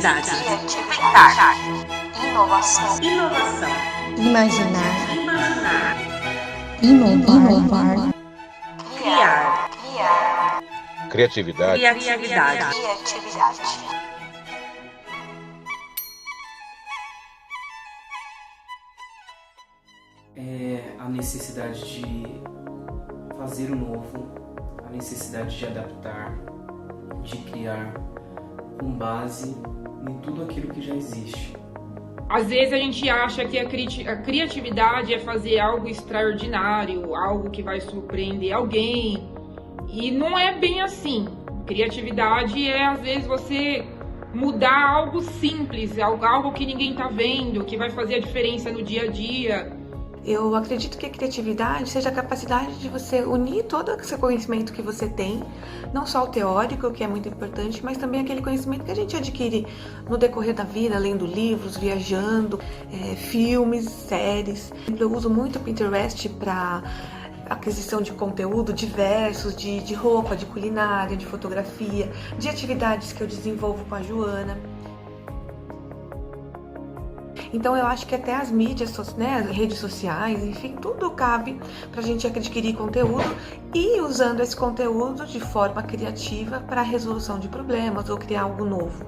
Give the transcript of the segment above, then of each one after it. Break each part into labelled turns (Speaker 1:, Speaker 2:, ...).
Speaker 1: Criatividade.
Speaker 2: Inovação.
Speaker 1: Imaginar.
Speaker 3: Inovar.
Speaker 1: Criar.
Speaker 4: Criatividade.
Speaker 5: É a necessidade de fazer o novo, a necessidade de adaptar, de criar com base em tudo aquilo que já existe.
Speaker 6: Às vezes a gente acha que a criatividade é fazer algo extraordinário, algo que vai surpreender alguém, e não é bem assim. Criatividade é, às vezes, você mudar algo simples, algo que ninguém tá vendo, que vai fazer a diferença no dia a dia.
Speaker 7: Eu acredito que a criatividade seja a capacidade de você unir todo esse conhecimento que você tem, não só o teórico, que é muito importante, mas também aquele conhecimento que a gente adquire no decorrer da vida, lendo livros, viajando, filmes, séries. Eu uso muito o Pinterest para aquisição de conteúdo diversos, de roupa, de culinária, de fotografia, de atividades que eu desenvolvo com a Joana. Então eu acho que até as mídias, né, as redes sociais, enfim, tudo cabe para a gente adquirir conteúdo e usando esse conteúdo de forma criativa para a resolução de problemas ou criar algo novo.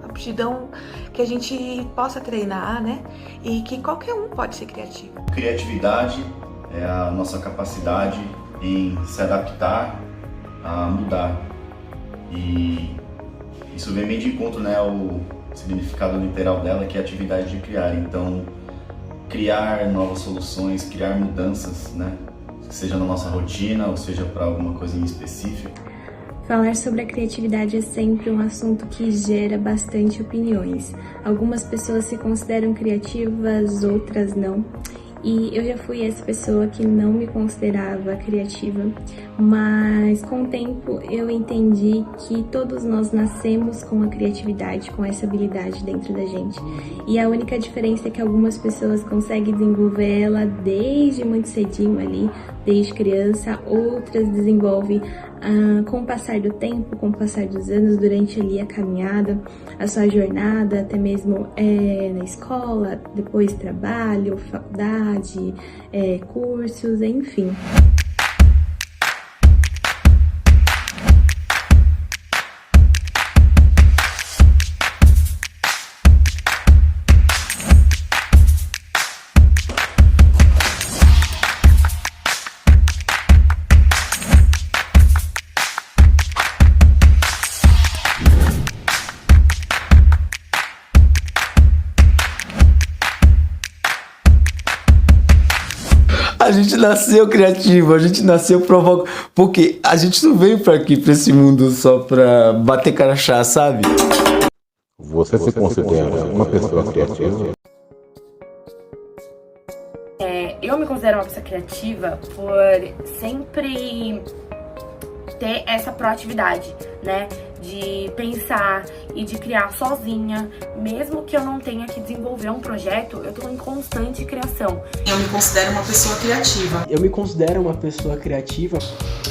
Speaker 7: Aptidão que a gente possa treinar, né, e que qualquer um pode ser criativo.
Speaker 8: Criatividade é a nossa capacidade em se adaptar a mudar. E isso vem bem de encontro, né, o significado literal dela, que é a atividade de criar. Então, criar novas soluções, criar mudanças, né? Seja na nossa rotina ou seja para alguma coisa em específico.
Speaker 3: Falar sobre a criatividade é sempre um assunto que gera bastante opiniões. Algumas pessoas se consideram criativas, outras não. E eu já fui essa pessoa que não me considerava criativa, mas com o tempo eu entendi que todos nós nascemos com a criatividade, com essa habilidade dentro da gente. E a única diferença é que algumas pessoas conseguem desenvolver ela desde muito cedinho ali, desde criança, outras desenvolvem com o passar do tempo, com o passar dos anos, durante ali a caminhada, a sua jornada, até mesmo na escola, depois trabalho, faculdade, cursos, enfim.
Speaker 9: A gente nasceu criativo, a gente nasceu provocando, porque a gente não veio pra aqui, pra esse mundo só pra bater crachá, sabe?
Speaker 4: Você se considera uma pessoa criativa?
Speaker 10: Eu me considero uma pessoa criativa por sempre ter essa proatividade, né? De pensar e de criar sozinha, mesmo que eu não tenha que desenvolver um projeto, eu tô em constante criação.
Speaker 11: Eu me considero uma pessoa criativa.
Speaker 5: Eu me considero uma pessoa criativa.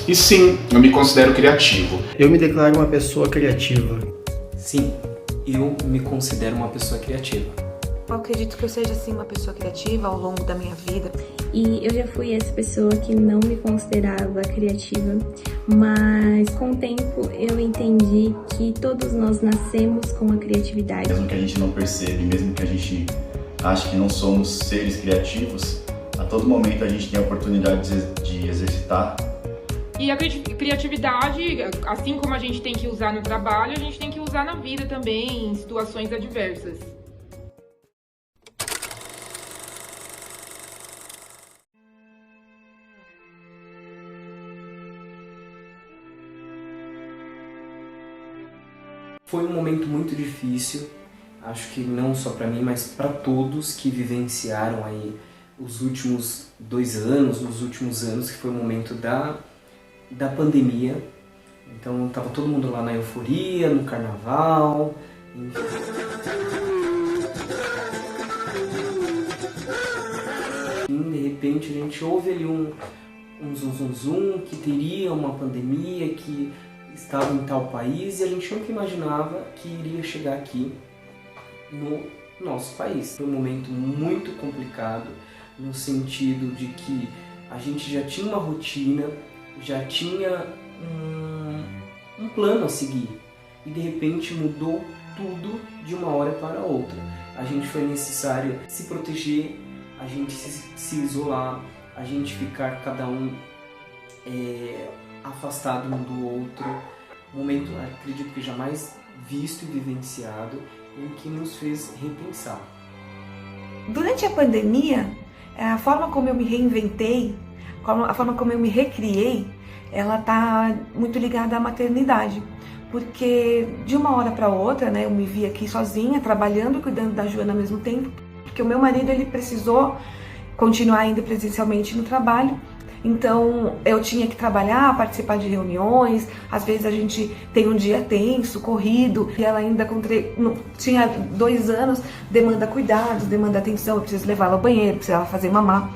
Speaker 12: E sim, eu me considero criativo.
Speaker 13: Eu me declaro uma pessoa criativa.
Speaker 5: Sim, eu me considero uma pessoa criativa.
Speaker 7: Eu acredito que eu seja, assim, uma pessoa criativa ao longo da minha vida.
Speaker 3: E eu já fui essa pessoa que não me considerava criativa, mas com o tempo eu entendi que todos nós nascemos com a criatividade.
Speaker 8: Mesmo que a gente não perceba, mesmo que a gente ache que não somos seres criativos, a todo momento a gente tem a oportunidade de exercitar.
Speaker 6: E a criatividade, assim como a gente tem que usar no trabalho, a gente tem que usar na vida também, em situações adversas.
Speaker 5: Foi um momento muito difícil, acho que não só para mim, mas para todos que vivenciaram aí os últimos 2 anos, os últimos anos, que foi o momento da pandemia. Então tava todo mundo lá na euforia, no carnaval. De repente a gente ouve ali um zum que teria uma pandemia, que estava em tal país, e a gente nunca imaginava que iria chegar aqui no nosso país. Foi um momento muito complicado, no sentido de que a gente já tinha uma rotina, já tinha um plano a seguir, e de repente mudou tudo de uma hora para outra. A gente foi necessário se proteger, a gente se isolar, a gente ficar cada um afastado um do outro. Um momento, acredito que jamais visto e vivenciado, em que nos fez repensar.
Speaker 7: Durante a pandemia, a forma como eu me reinventei, a forma como eu me recriei, ela tá muito ligada à maternidade. Porque de uma hora para outra, né, eu me vi aqui sozinha, trabalhando e cuidando da Joana ao mesmo tempo, porque o meu marido ele precisou continuar indo presencialmente no trabalho. Então eu tinha que trabalhar, participar de reuniões, às vezes a gente tem um dia tenso, corrido, e ela ainda tinha 2 anos, demanda cuidados, demanda atenção, eu preciso levá-la ao banheiro, precisava fazer mamar.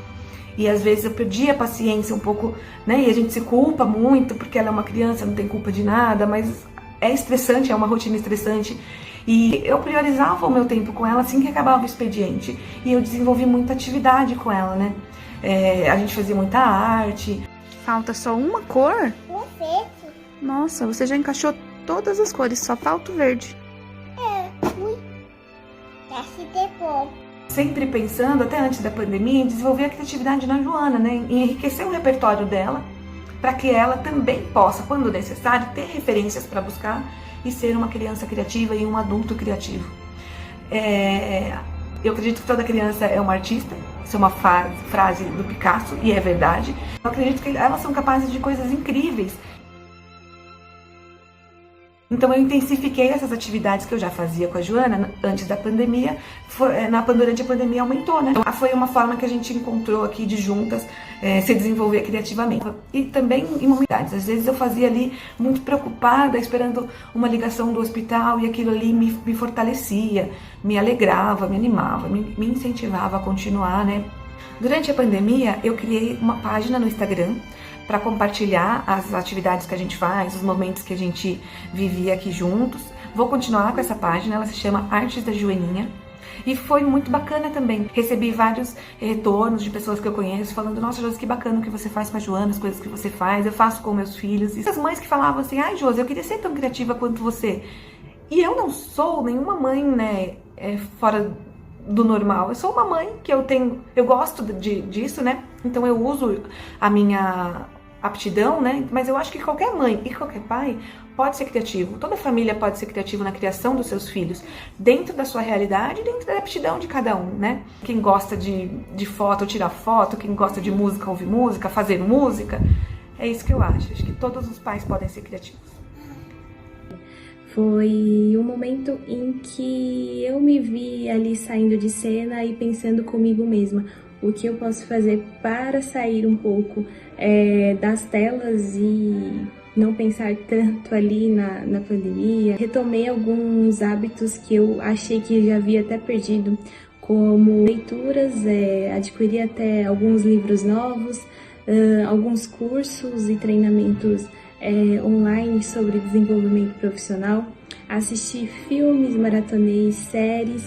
Speaker 7: E às vezes eu perdi a paciência um pouco, né? E a gente se culpa muito, porque ela é uma criança, não tem culpa de nada, mas é estressante, é uma rotina estressante. E eu priorizava o meu tempo com ela assim que acabava o expediente. E eu desenvolvi muita atividade com ela, né? A gente fazia muita arte.
Speaker 2: Falta só uma cor?
Speaker 14: O verde.
Speaker 2: Nossa, você já encaixou todas as cores, só falta o verde.
Speaker 14: Ui. Tá se depois.
Speaker 7: Sempre pensando, até antes da pandemia, em desenvolver a criatividade na Joana, né? Em enriquecer o repertório dela, para que ela também possa, quando necessário, ter referências para buscar e ser uma criança criativa e um adulto criativo. Eu acredito que toda criança é uma artista, isso é uma frase do Picasso, e é verdade. Eu acredito que elas são capazes de coisas incríveis. Então eu intensifiquei essas atividades que eu já fazia com a Joana antes da pandemia, durante a pandemia aumentou, né? Então foi uma forma que a gente encontrou aqui de juntas se desenvolver criativamente. E também em momentos, às vezes eu fazia ali muito preocupada, esperando uma ligação do hospital, e aquilo ali me fortalecia, me alegrava, me animava, me incentivava a continuar, né? Durante a pandemia eu criei uma página no Instagram para compartilhar as atividades que a gente faz, os momentos que a gente vivia aqui juntos. Vou continuar com essa página, ela se chama Artes da Joaninha. E foi muito bacana também. Recebi vários retornos de pessoas que eu conheço falando: nossa, Josi, que bacana o que você faz com a Joana, as coisas que você faz, eu faço com meus filhos. E as mães que falavam assim: ai, Josi, eu queria ser tão criativa quanto você. E eu não sou nenhuma mãe, né, fora do normal. Eu sou uma mãe que eu gosto disso, né? Então eu uso a minha aptidão, né? Mas eu acho que qualquer mãe e qualquer pai pode ser criativo. Toda família pode ser criativa na criação dos seus filhos, dentro da sua realidade, dentro da aptidão de cada um, né? Quem gosta de foto, tirar foto, quem gosta de música, ouvir música, fazer música. É isso que eu acho. Acho que todos os pais podem ser criativos.
Speaker 3: Foi um momento em que eu me vi ali saindo de cena e pensando comigo mesma: o que eu posso fazer para sair um pouco das telas e não pensar tanto ali na pandemia. Retomei alguns hábitos que eu achei que já havia até perdido, como leituras, adquiri até alguns livros novos, alguns cursos e treinamentos online sobre desenvolvimento profissional, assisti filmes, maratonei séries,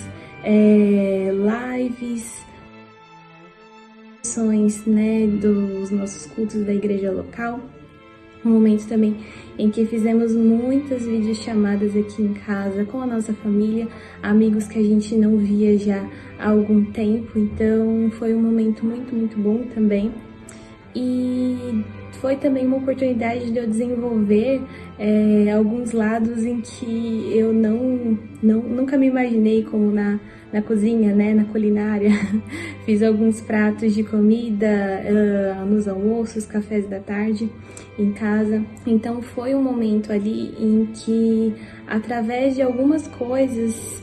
Speaker 3: lives, né, dos nossos cultos da igreja local. Um momento também em que fizemos muitas videochamadas aqui em casa com a nossa família, amigos que a gente não via já há algum tempo. Então foi um momento muito, muito bom também. E foi também uma oportunidade de eu desenvolver alguns lados em que eu nunca me imaginei, como na cozinha, né, na culinária. Fiz alguns pratos de comida nos almoços, cafés da tarde em casa. Então foi um momento ali em que, através de algumas coisas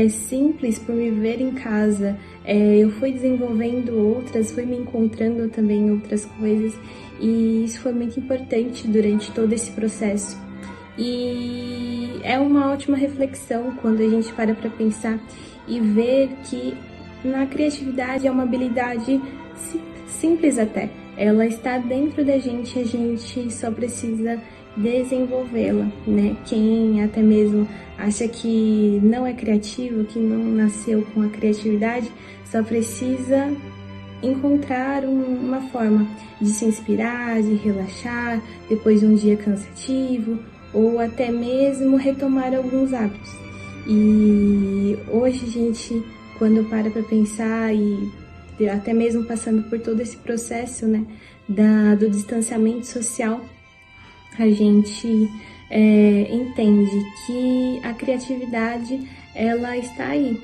Speaker 3: simples, por me ver em casa, eu fui desenvolvendo outras, fui me encontrando também em outras coisas, e isso foi muito importante durante todo esse processo. E é uma ótima reflexão quando a gente para pensar e ver que na criatividade é uma habilidade simples até. Ela está dentro da gente, a gente só precisa desenvolvê-la, né? Quem até mesmo acha que não é criativo, que não nasceu com a criatividade, só precisa encontrar uma forma de se inspirar, de relaxar depois de um dia cansativo, ou até mesmo retomar alguns hábitos. E hoje, gente, quando para pensar e até mesmo passando por todo esse processo, né, do distanciamento social, a gente entende que a criatividade, ela está aí.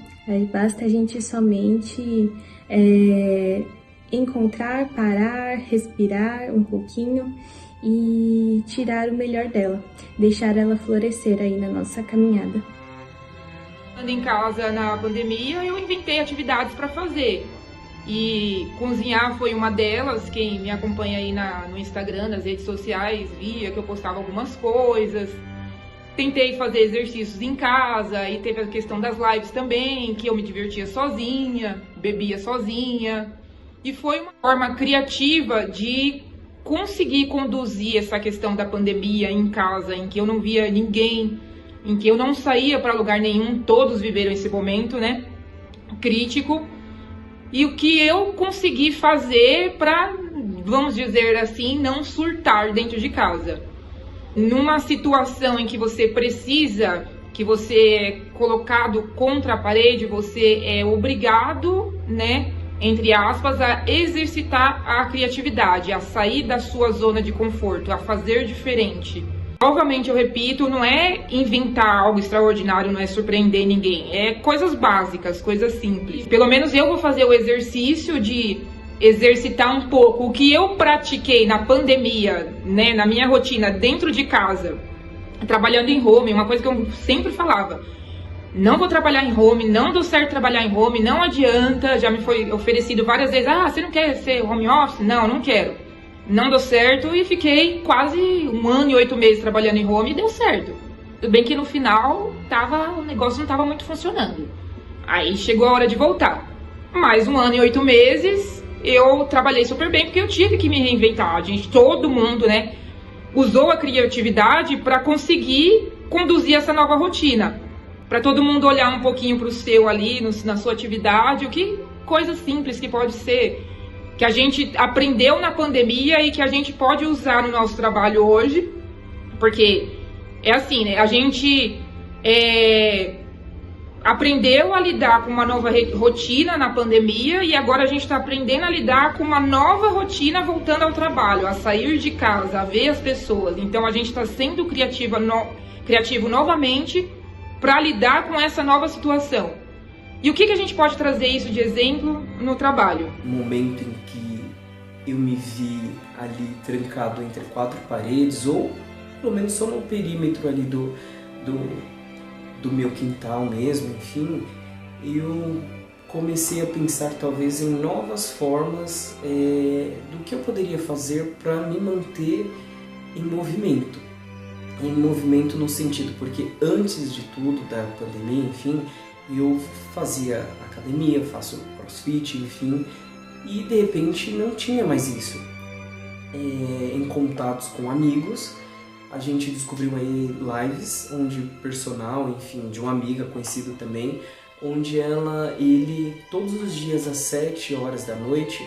Speaker 3: Basta a gente somente encontrar, parar, respirar um pouquinho e tirar o melhor dela, deixar ela florescer aí na nossa caminhada.
Speaker 6: Estando em casa na pandemia, eu inventei atividades para fazer. E cozinhar foi uma delas. Quem me acompanha aí no Instagram, nas redes sociais, via que eu postava algumas coisas. Tentei fazer exercícios em casa e teve a questão das lives também, que eu me divertia sozinha, bebia sozinha. E foi uma forma criativa de conseguir conduzir essa questão da pandemia em casa, em que eu não via ninguém, em que eu não saía para lugar nenhum. Todos viveram esse momento, né, crítico. E o que eu consegui fazer para, vamos dizer assim, não surtar dentro de casa. Numa situação em que você precisa, que você é colocado contra a parede, você é obrigado, né, entre aspas, a exercitar a criatividade, a sair da sua zona de conforto, a fazer diferente. Novamente eu repito, não é inventar algo extraordinário, não é surpreender ninguém, é coisas básicas, coisas simples. Pelo menos eu vou fazer o exercício de exercitar um pouco o que eu pratiquei na pandemia, né, na minha rotina dentro de casa, trabalhando em home, uma coisa que eu sempre falava: não vou trabalhar em home, não deu certo trabalhar em home, não adianta. Já me foi oferecido várias vezes: ah, você não quer ser home office? Não, não quero. Não deu certo e fiquei quase 1 ano e 8 meses trabalhando em home e deu certo. Tudo bem que no final o negócio não estava muito funcionando. Aí chegou a hora de voltar. Mais 1 ano e 8 meses eu trabalhei super bem, porque eu tive que me reinventar. Todo mundo, né, usou a criatividade para conseguir conduzir essa nova rotina. Para todo mundo olhar um pouquinho para o seu ali, na sua atividade, o que coisa simples que pode ser, que a gente aprendeu na pandemia e que a gente pode usar no nosso trabalho hoje. Porque é assim, né? A gente aprendeu a lidar com uma nova rotina na pandemia e agora a gente está aprendendo a lidar com uma nova rotina voltando ao trabalho, a sair de casa, a ver as pessoas. Então a gente está sendo criativo novamente para lidar com essa nova situação. E o que a gente pode trazer isso de exemplo no trabalho?
Speaker 5: No momento em que eu me vi ali trancado entre 4 paredes, ou pelo menos só no perímetro ali do meu quintal mesmo, enfim, eu comecei a pensar talvez em novas formas do que eu poderia fazer para me manter em movimento. Em movimento no sentido, porque antes de tudo, da pandemia, enfim, eu fazia academia, faço crossfit, enfim, e de repente não tinha mais isso. Em contatos com amigos, a gente descobriu aí lives onde o personal, enfim, de uma amiga conhecida também, onde ele todos os dias às 7 horas da noite,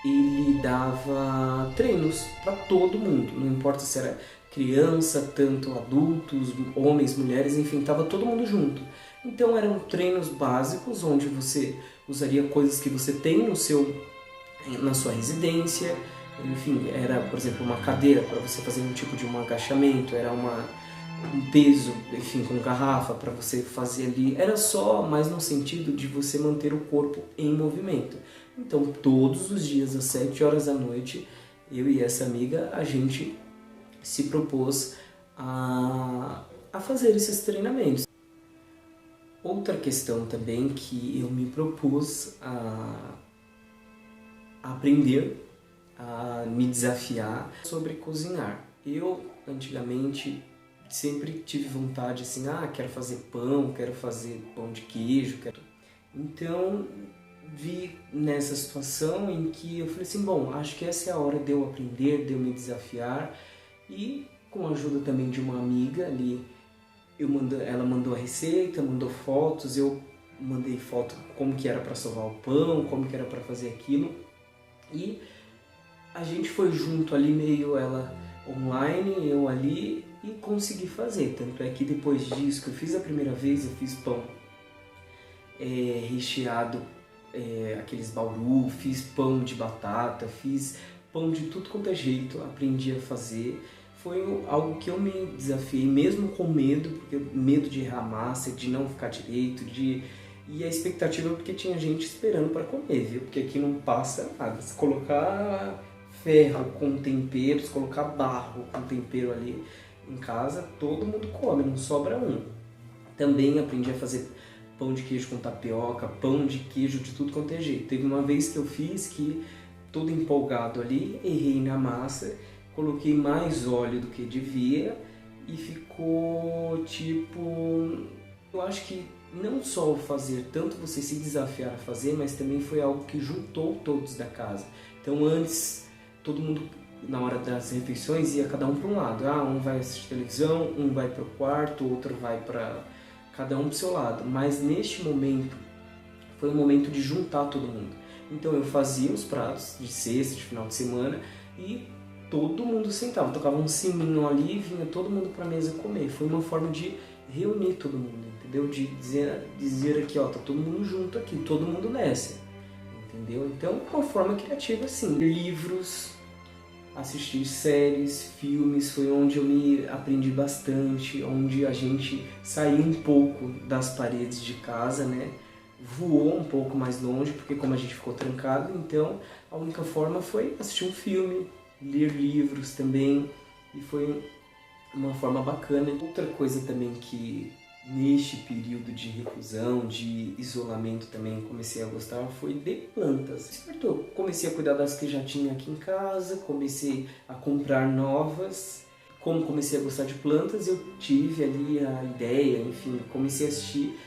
Speaker 5: ele dava treinos para todo mundo, não importa se era criança, tanto adultos, homens, mulheres, enfim, estava todo mundo junto. Então eram treinos básicos onde você usaria coisas que você tem na sua residência. Enfim, era, por exemplo, uma cadeira para você fazer um tipo de um agachamento, era um peso, enfim, com garrafa para você fazer ali. Era só mais no sentido de você manter o corpo em movimento. Então, todos os dias, às 7 horas da noite, eu e essa amiga, a gente se propôs a fazer esses treinamentos. Outra questão também que eu me propus a aprender, a me desafiar sobre cozinhar. Eu, antigamente, sempre tive vontade assim, quero fazer pão, quero fazer pão de queijo. Então, vi nessa situação em que eu falei assim, bom, acho que essa é a hora de eu aprender, de eu me desafiar. E com a ajuda também de uma amiga ali. Ela mandou a receita, mandou fotos, eu mandei foto como que era para sovar o pão, como que era para fazer aquilo. E a gente foi junto ali, meio ela online, eu ali, e consegui fazer. Tanto é que depois disso que eu fiz a primeira vez, eu fiz pão recheado, aqueles bauru, fiz pão de batata, fiz pão de tudo quanto é jeito, aprendi a fazer. Foi algo que eu me desafiei, mesmo com medo, porque medo de errar massa, de não ficar direito, e a expectativa porque tinha gente esperando para comer, viu? Porque aqui não passa nada. Se colocar ferro com tempero, se colocar barro com tempero ali em casa, todo mundo come, não sobra um. Também aprendi a fazer pão de queijo com tapioca, pão de queijo de tudo quanto é jeito. Teve uma vez que eu fiz que, todo empolgado ali, errei na massa, coloquei mais óleo do que devia e ficou tipo... Eu acho que não só o fazer, tanto você se desafiar a fazer, mas também foi algo que juntou todos da casa. Então antes, todo mundo, na hora das refeições, ia cada um para um lado. Um vai assistir televisão, um vai para o quarto, outro vai para... cada um para o seu lado. Mas neste momento, foi um momento de juntar todo mundo. Então eu fazia os pratos de sexta, de final de semana, e todo mundo sentava. Tocava um sininho ali e vinha todo mundo para a mesa comer. Foi uma forma de reunir todo mundo, entendeu? De dizer aqui, ó, tá todo mundo junto aqui, todo mundo nessa, entendeu? Então, uma forma criativa, assim. Livros, assistir séries, filmes, foi onde eu me aprendi bastante, onde a gente saiu um pouco das paredes de casa, né? Voou um pouco mais longe, porque como a gente ficou trancado, então a única forma foi assistir um filme, ler livros também, e foi uma forma bacana. Outra coisa também que neste período de reclusão, de isolamento também comecei a gostar foi de plantas. Despertou. Comecei a cuidar das que já tinha aqui em casa, comecei a comprar novas. Como comecei a gostar de plantas, eu tive ali a ideia, enfim, comecei a assistir,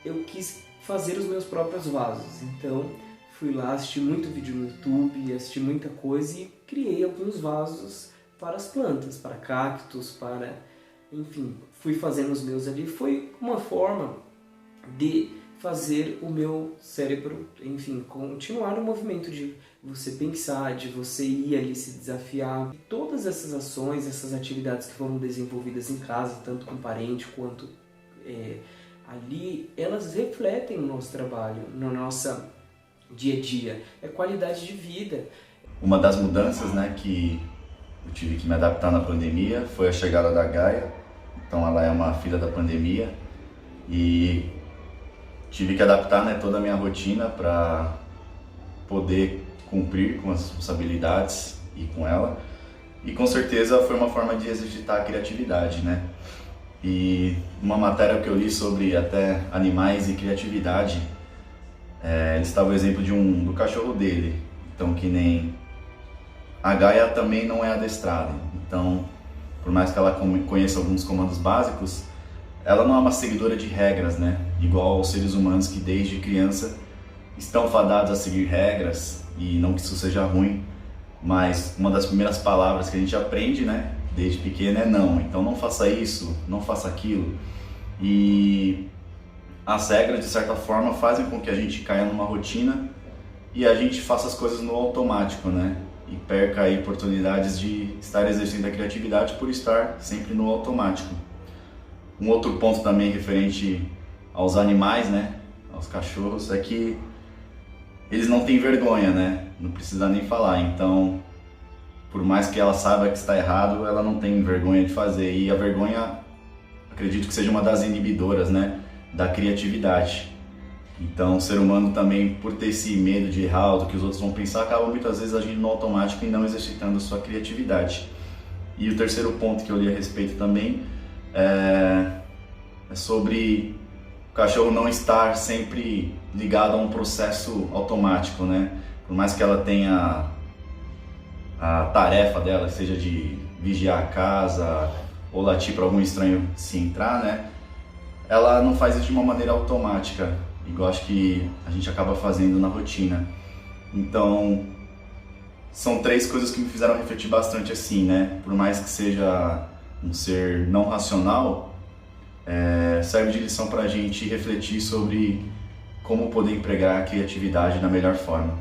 Speaker 5: eu quis fazer os meus próprios vasos. Então fui lá, assisti muito vídeo no YouTube, assisti muita coisa e criei alguns vasos para as plantas, para cactos, para... enfim, fui fazendo os meus ali. Foi uma forma de fazer o meu cérebro, enfim, continuar no movimento de você pensar, de você ir ali se desafiar. Todas essas ações, essas atividades que foram desenvolvidas em casa, tanto com parente quanto ali, elas refletem no nosso trabalho, no nosso dia a dia. É qualidade de vida.
Speaker 8: Uma das mudanças, né, que eu tive que me adaptar na pandemia foi a chegada da Gaia. Então ela é uma filha da pandemia e tive que adaptar, né, toda a minha rotina para poder cumprir com as responsabilidades e com ela. E com certeza foi uma forma de exercitar a criatividade, né? E uma matéria que eu li sobre até animais e criatividade, ele estava o exemplo do cachorro dele. Então, que nem a Gaia também não é adestrada. Então, por mais que ela conheça alguns comandos básicos, ela não é uma seguidora de regras, né? Igual aos seres humanos que desde criança estão fadados a seguir regras, e não que isso seja ruim, mas uma das primeiras palavras que a gente aprende, né, desde pequeno é não. Então não faça isso, não faça aquilo. E as regras, de certa forma, fazem com que a gente caia numa rotina e a gente faça as coisas no automático, né? E perca aí oportunidades de estar exercendo a criatividade por estar sempre no automático. Um outro ponto também referente aos animais, né, aos cachorros, é que eles não têm vergonha, né? Não precisa nem falar. Então, por mais que ela saiba que está errado, ela não tem vergonha de fazer. E a vergonha, acredito que seja uma das inibidoras, né, da criatividade. Então, o ser humano também, por ter esse medo de errar, do que os outros vão pensar, acaba muitas vezes agindo no automático e não exercitando a sua criatividade. E o terceiro ponto que eu li a respeito também é sobre o cachorro não estar sempre ligado a um processo automático, né? Por mais que ela tenha a tarefa dela, seja de vigiar a casa ou latir para algum estranho se entrar, né? Ela não faz isso de uma maneira automática, igual acho que a gente acaba fazendo na rotina. Então, são três coisas que me fizeram refletir bastante assim, né? Por mais que seja um ser não racional, serve de lição para a gente refletir sobre como poder empregar a criatividade da melhor forma.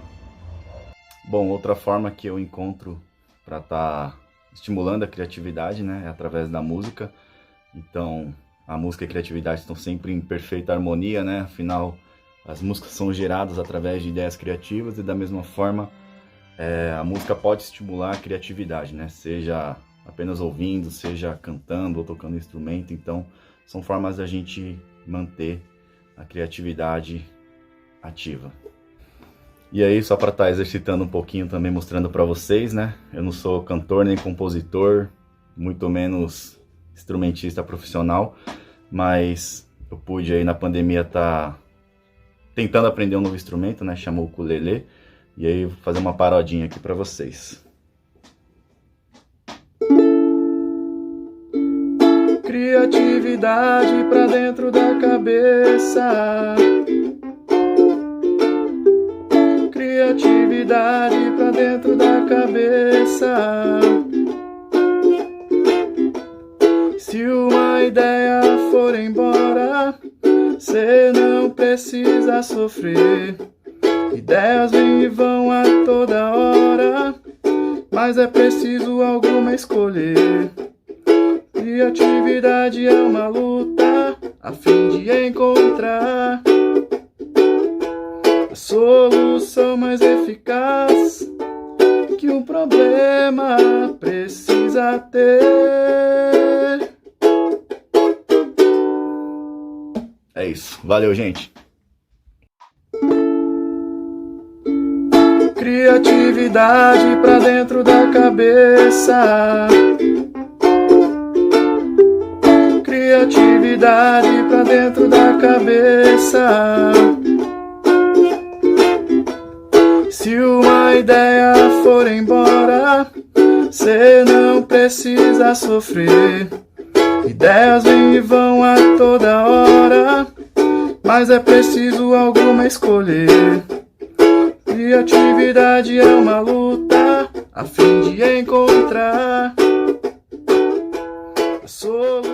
Speaker 8: Bom, outra forma que eu encontro para estar estimulando a criatividade, né, é através da música. Então, a música e a criatividade estão sempre em perfeita harmonia, né? Afinal, as músicas são geradas através de ideias criativas e da mesma forma a música pode estimular a criatividade, né? Seja apenas ouvindo, seja cantando ou tocando instrumento. Então, são formas da gente manter a criatividade ativa. E aí, só para estar exercitando um pouquinho também, mostrando para vocês, né? Eu não sou cantor nem compositor, muito menos instrumentista profissional, mas eu pude aí na pandemia estar tentando aprender um novo instrumento, né? Chamou o ukulele. E aí, vou fazer uma parodinha aqui para vocês.
Speaker 15: Criatividade pra dentro da cabeça. Criatividade pra dentro da cabeça. Se uma ideia for embora, cê não precisa sofrer. Ideias vêm e vão a toda hora, mas é preciso alguma escolher. Criatividade é uma luta a fim de encontrar a solução mais eficaz que um problema precisa ter.
Speaker 8: É isso. Valeu, gente.
Speaker 15: Criatividade pra dentro da cabeça. Criatividade pra dentro da cabeça. Se uma ideia for embora, cê não precisa sofrer. Ideias vêm e vão a toda hora, mas é preciso alguma escolher. Criatividade é uma luta a fim de encontrar a solução.